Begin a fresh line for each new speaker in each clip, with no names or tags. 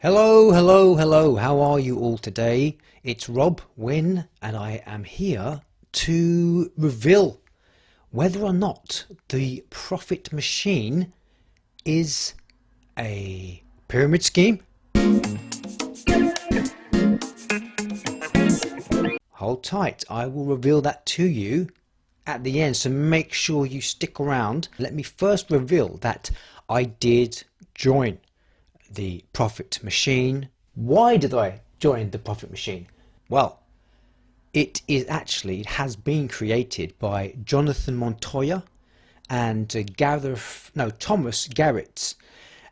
Hello, hello, hello. How are you all today? It's Rob Wynn, and I am here to reveal whether or not the profit machine is a pyramid scheme. Hold tight, I will reveal that to you at the end, so make sure you stick around. Let me first reveal that I did join the profit machine. Why did I join the profit machine? Well, it has been created by Jonathan Montoya and Thomas Garetz.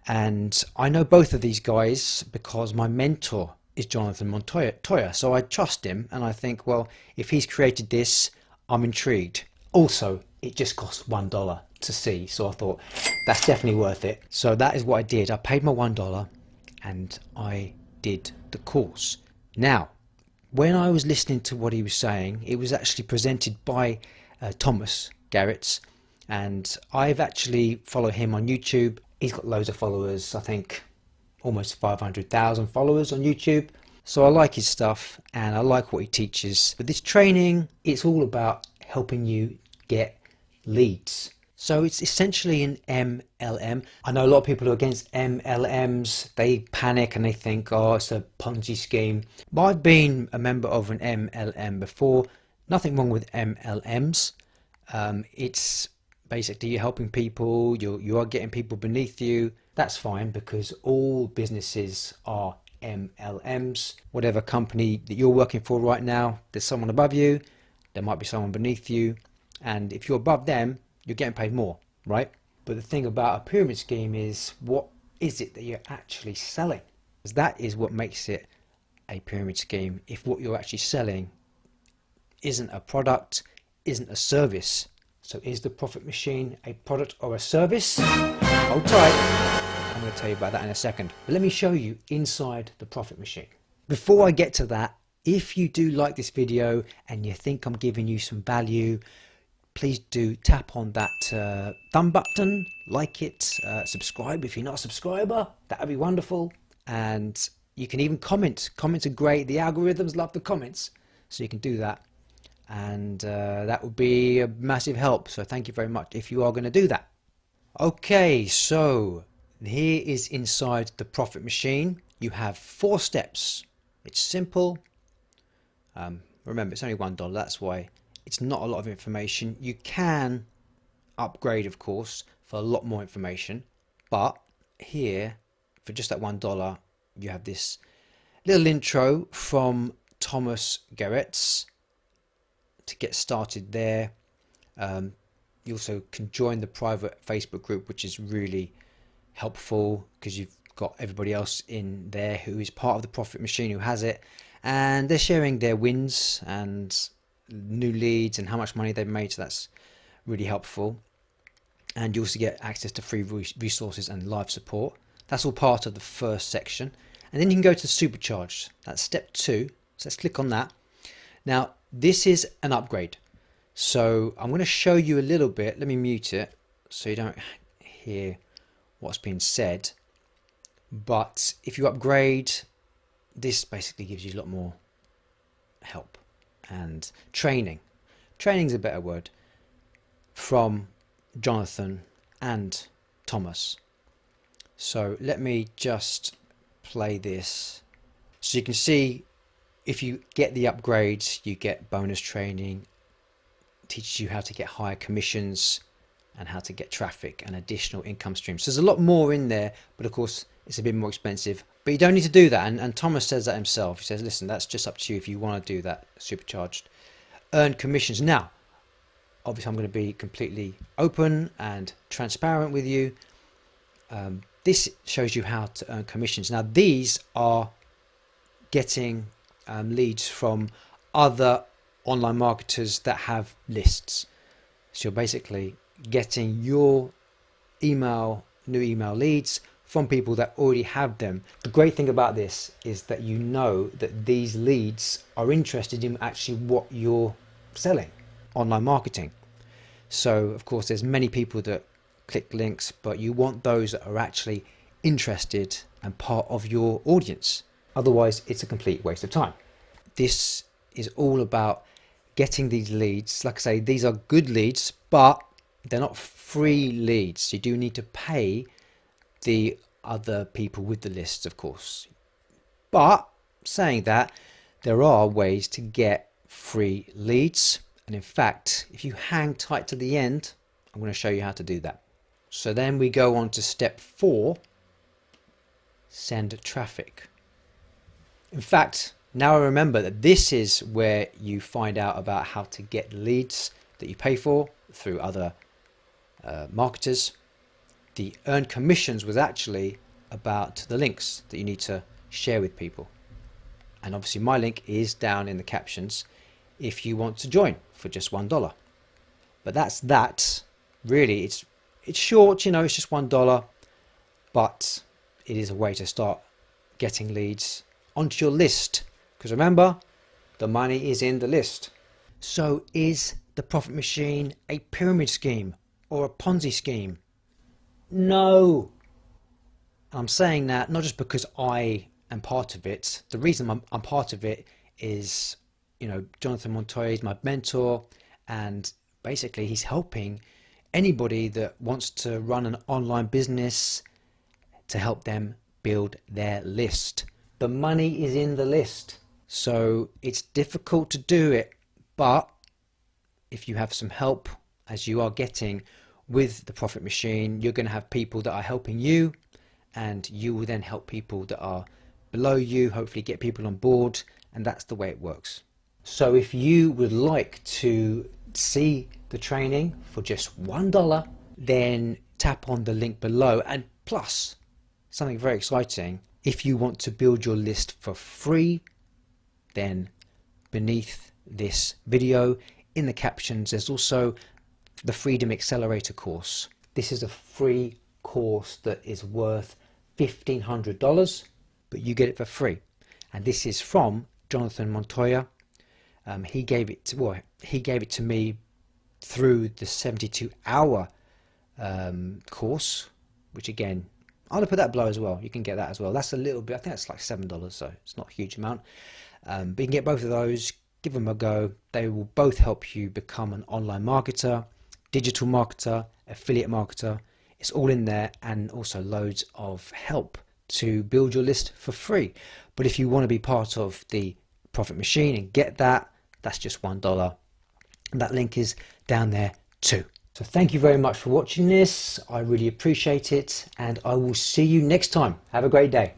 And I know both of these guys because my mentor is Jonathan Montoya. So I trust him and I think, well, if he's created this, I'm intrigued. Also, it just costs $1 to see. So I thought that's definitely worth it. So that is what I did. I paid my $1 and I did the course. Now, when I was listening to what he was saying, it was actually presented by Thomas Garetz, and I've actually followed him on YouTube. He's got loads of followers, I think almost 500,000 followers on YouTube. So I like his stuff and I like what he teaches. But this training, it's all about helping you get leads. So it's essentially an MLM. I know a lot of people are against MLMs. They panic and they think, oh, it's a Ponzi scheme. But I've been a member of an MLM before. Nothing wrong with MLMs. It's basically you're helping people, you are getting people beneath you. That's fine because all businesses are MLMs. Whatever company that you're working for right now, there's someone above you, there might be someone beneath you. And if you're above them, you're getting paid more, right? But the thing about a pyramid scheme is, what is it that you're actually selling? Because that is what makes it a pyramid scheme. If what you're actually selling isn't a product, isn't a service. So is the profit machine a product or a service? Hold tight. I'm going to tell you about that in a second. But let me show you inside the profit machine. Before I get to that, if you do like this video and you think I'm giving you some value, please do tap on that thumb button, like it, subscribe if you're not a subscriber, that would be wonderful. And you can even comment. Comments are great. The algorithms love the comments, so you can do that. And that would be a massive help. So thank you very much if you are going to do that. Okay, so here is inside the profit machine. You have 4 steps. It's simple. Remember, it's only $1. That's why it's not a lot of information. You can upgrade, of course, for a lot more information. But here, for just that $1, you have this little intro from Thomas Garetz to get started there. You also can join the private Facebook group, which is really helpful because you've got everybody else in there who is part of the profit machine who has it, and they're sharing their wins and new leads and how much money they've made. So that's really helpful. And you also get access to free resources and live support. That's all part of the first section. And then you can go to Supercharged. That's step 2. So let's click on that. Now this is an upgrade. So I'm going to show you a little bit. Let me mute it so you don't hear what's being said. But if you upgrade, this basically gives you a lot more help and training. Training is a better word, from Jonathan and Thomas. So let me just play this so you can see. If you get the upgrades, you get bonus training, teaches you how to get higher commissions and how to get traffic and additional income streams. So there's a lot more in there, but of course it's a bit more expensive. But you don't need to do that. And Thomas says that himself. He says, listen, that's just up to you if you want to do that. Supercharged. Earn commissions. Now, obviously I'm going to be completely open and transparent with you. This shows you how to earn commissions. Now these are getting leads from other online marketers that have lists. So you're basically getting your new email leads from people that already have them. The great thing about this is that you know that these leads are interested in actually what you're selling, online marketing. So of course there's many people that click links, but you want those that are actually interested and part of your audience. Otherwise, it's a complete waste of time. This is all about getting these leads. Like I say, these are good leads, but they're not free leads. You do need to pay the other people with the lists, of course. But saying that, there are ways to get free leads. And in fact, if you hang tight to the end, I'm going to show you how to do that. So then we go on to step 4, send traffic. In fact, now I remember that this is where you find out about how to get leads that you pay for through other marketers. The earned commissions was actually about the links that you need to share with people. And obviously my link is down in the captions if you want to join for just $1. But that's that. Really, it's short, you know, it's just $1, but it is a way to start getting leads onto your list. Because remember, the money is in the list. So is the Profit Machine a pyramid scheme or a Ponzi scheme? No. I'm saying that not just because I am part of it. The reason I'm part of it is, you know, Jonathan Montoya is my mentor, and basically he's helping anybody that wants to run an online business to help them build their list. The money is in the list. So it's difficult to do it, but if you have some help, as you are getting with the Profit Machine, you're going to have people that are helping you, and you will then help people that are below you, hopefully get people on board, and that's the way it works. So if you would like to see the training for just $1, then tap on the link below. And plus, something very exciting, if you want to build your list for free, then beneath this video in the captions there's also the Freedom Accelerator course. This is a free course that is worth $1,500, but you get it for free. And this is from Jonathan Montoya. He gave it to me through the 72-hour course, which again, I'll put that below as well. You can get that as well. That's a little bit, I think that's like $7, so it's not a huge amount. But you can get both of those, give them a go. They will both help you become an online marketer, digital marketer, affiliate marketer. It's all in there, and also loads of help to build your list for free. But if you want to be part of the Profit Machine and get that, that's just $1. And that link is down there too. So thank you very much for watching this. I really appreciate it, and I will see you next time. Have a great day.